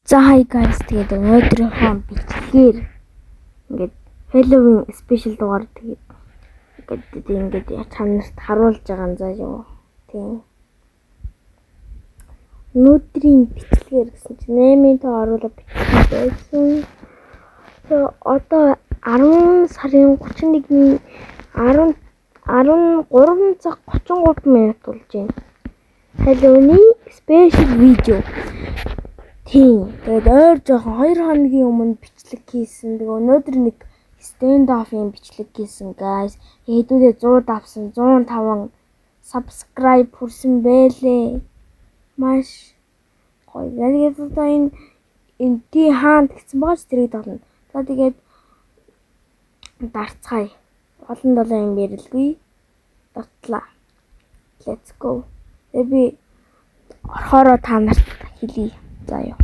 За hi guys, тэгээд өнөөдрийнхөө бичлэгээр ингээд Halloween special дугаар тэгээд ингээд чанарт харуулж байгаа юм заа юу. Тийм. Өнөөдрийн бичлэгээр гэсэн чинь 8-ын тоо оруулаад бичлэг байсан. Одоо 10 сарын 31-ний 13 цаг 33 минут болж байна. Halloween special video. Тийм. Тэгээд ойр жоохон 2 хоногийн өмнө бичлэг хийсэн. Тэгээ өнөөдөр нэг stand off-ийн бичлэг хийсэн guys. Хэдүүлээ 100 давсан, 105 subscribe хүрсэн байлээ. Маш гоё. Тэгээд одоо энэ тий хаанд гэсэн багш тэрийг тоглоно. За тэгээд дарцгаая. Олон долоо юм ярилгүй. Дартлаа. Let's go. Би орхороо та нарт хэлье. За ёо.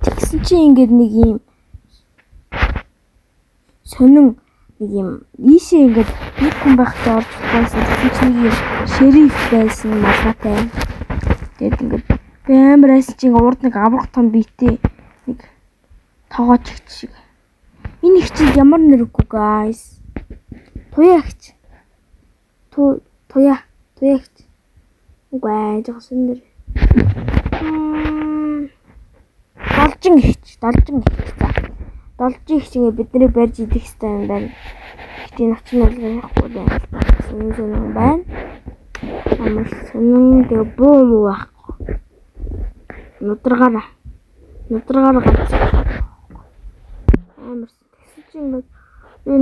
Тэгсэн чинь ингээд нэг юм сонин нэг юм ийшээ ингээд нэг хүн байхдаа орж байсан. Тэгсэн чинь нэг юм шериф байсан малгайтай. Тэгээд ингээд би амар айсан чинь урд нэг аврах том биетэй нэг тоогооч их шиг. Энэ их чинь ямар нэрвгүй guys. Туяагч. Туяагч. Үгүй жоо сүнэр. Должин ихч. За. Должин ихч ингээ бидний барьж идэх хэрэгтэй юм байна. Гэтийн навчин болгоо яахгүй байна. Сүнэн байна. Амар сүнэн тэгээ бөөм байхгүй. Нудрагаараа гац. Амар тэгсэн чинь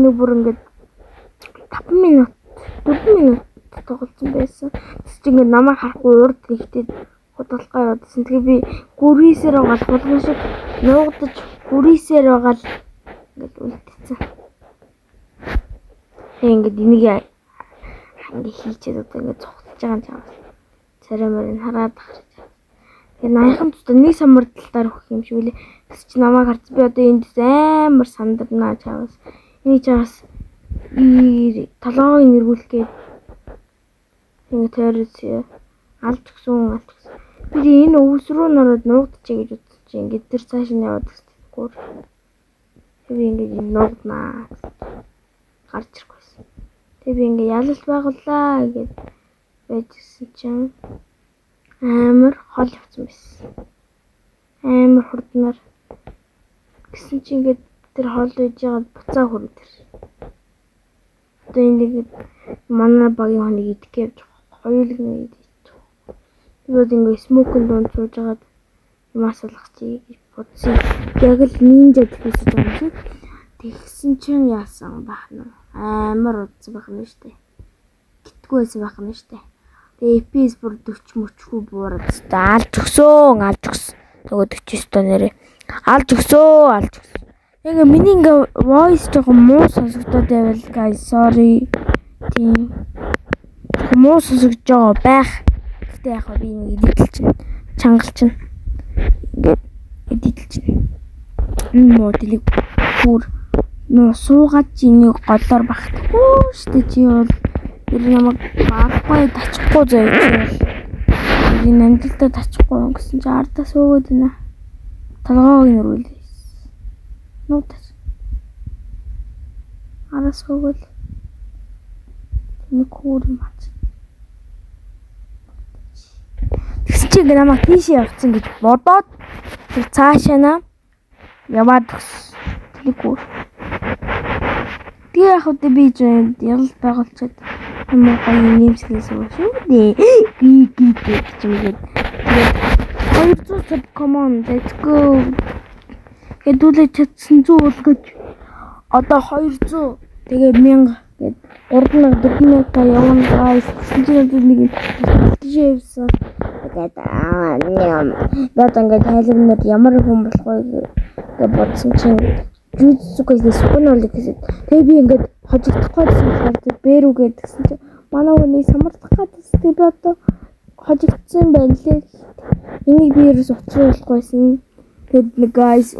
нэг бүр ингээ 4 минут тоглолцсон байсан. Тэгсэн чинь ингээ намайг харахгүй урд нэгтээд худалдаа явуулсан. Тэгээ би гүрээсээр байгаа хулгай шиг нуугдаж гүрээсээр байгаа л ингээд үлдсэн. Ингээд энийг ингээ хийчихэд одоо ингээ цогцож байгаа юм чамаас. Царамаар хараад харж. Тэгээ наяхан тусдаа нэг самар талаар өгөх юм шиг үлээ. Тэгс чи намайг харц би одоо энд амар сандарнаа чамаас. Энийг чамаас толгойг нэргүүлгээд ингээ тойроос алж гсэн. Би энэ өвс рүү нөрөд нуугдчихъя гэж бодсон чи ингээд тэр цааш нь яваад гэсэхгүй. Би ингээд нуугднаа. Гарч ирэхгүйсэн. Тэгээ би ингээд ялалт байгууллаа гэж байжсэн чинь амар хол явцсан байсан. Амар хурднаар гэсэн чи ингээд тэр хол үйж яагаад буцаа хүрээд ир. Одоо ингээд манай багийн хоног идэх явж хоёулыг нэг тэгээд ингээ смокын донд сууж агаад юмас алгачий гэж бодсон. Яг л нинжа гэсэн юм шиг. Тэгсэн чинь яасан байх нь амар удсан байх нь штэ. Гитгүй байсан байх нь штэ. Тэгээ FPS бүр 40 мөчгүй буураад штэ. Алж өгсөн. Нөгөө 49 нэрээ. Алж өгсөн. Яг миний ингээ voice жоохон муу сонсогдоод байвал guys sorry. Тийм. Муу сонсогдож байгаа байх. Яг би нэг эдитэлчин чангалчин ингээд эдитэлчин муу дэлэг бүр нөө суугаад чи нэг голоор багтахгүй штэ чи бол ер намайг баггүй тачихгүй зөө чи энэ амжилтаа тачихгүй гэсэн чи ардаас өөгөөд байна толгойг нэрвэлээ нутас араас өөгөл нэг хөр юм ач чи намайг тийш явцсан гэж бодоод тэр цаашаа яваад өгс. Тэггүй. Тэгээ яг хөтэ би ялалт байгуулчаад юм гоё нэмсгээс шүү дээ. Гиг гэж юмгээд. Тэгээд 200 sub come on let's go. Хэдүүлээ чадсан 100 болгож одоо 200 тэгээ 1000 гээд 3,000 4,000 та явна guys. Чиний нэг хийвсэн. Тэгээд ингээд тайлбарнаар ямар хүн болох вэ гэж бодсон чинь жүжигчгүй сүгнөлөг гэсэн. Тэгээ би ингээд хожигдохгүй гэсэн болохоор бэрүүгээд гэсэн чинь манай хүний самардах гэдэгс би одоо хожигдсан байна лээ. Энийг би ерөөс учруулахгүйсэн. Тэгээд guys